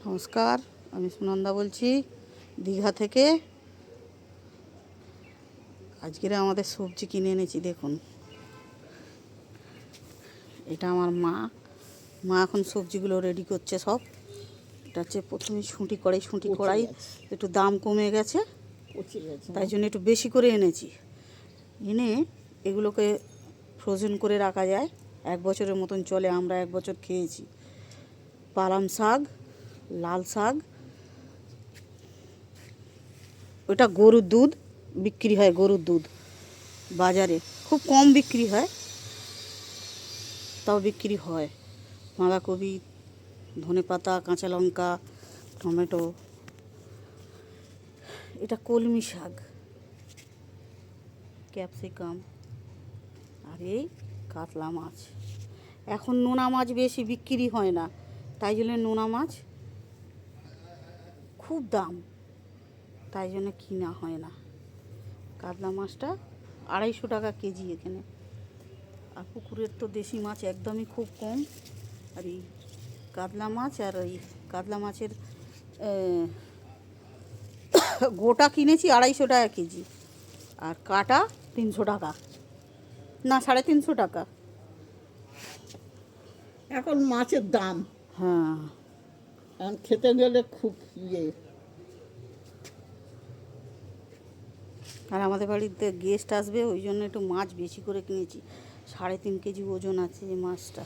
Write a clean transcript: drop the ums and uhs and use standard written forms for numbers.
নমস্কার, আমি সুনন্দা বলছি দীঘা থেকে। আজকের আমাদের সবজি কিনে এনেছি। দেখুন, এটা আমার মা এখন সবজিগুলো রেডি করছে সব। এটা হচ্ছে প্রথমে শুঁটি কড়াই একটু দাম কমে গেছে, তাই জন্য একটু বেশি করে এনেছি। এনে এগুলোকে ফ্রোজেন করে রাখা যায়, 1 বছরের মতন চলে। আমরা 1 বছর খেয়েছি। পালাম শাক, লাল শাক, ওটা গরুর দুধ বিক্রি হয়। গরুর দুধ বাজারে খুব কম বিক্রি হয়, তাও বিক্রি হয়। বাঁধাকপি, ধনেপাতা, কাঁচা লঙ্কা, টমেটো, এটা কলমি শাক, ক্যাপসিকাম, আর এই কাতলা মাছ। এখন নোনা মাছ বেশি বিক্রি হয় না, তাই জন্য নোনা মাছ খুব দাম, তাই জন্য কিনা হয় না। কাতলা মাছটা 250 টাকা কেজি এখানে। আর পুকুরের তো দেশি মাছ একদমই খুব কম। আর এই কাতলা মাছ, আর ওই কাতলা মাছের গোটা কিনেছি 250 টাকা কেজি, আর কাটা 300 টাকা, না 350 টাকা এখন মাছের দাম। হ্যাঁ, এখন খেতে গেলে খুব আর আমাদের বাড়িতে গেস্ট আসবে, ওই জন্য একটু মাছ বেশি করে কিনেছি। 3.5 কেজি ওজন আছে এই মাছটা।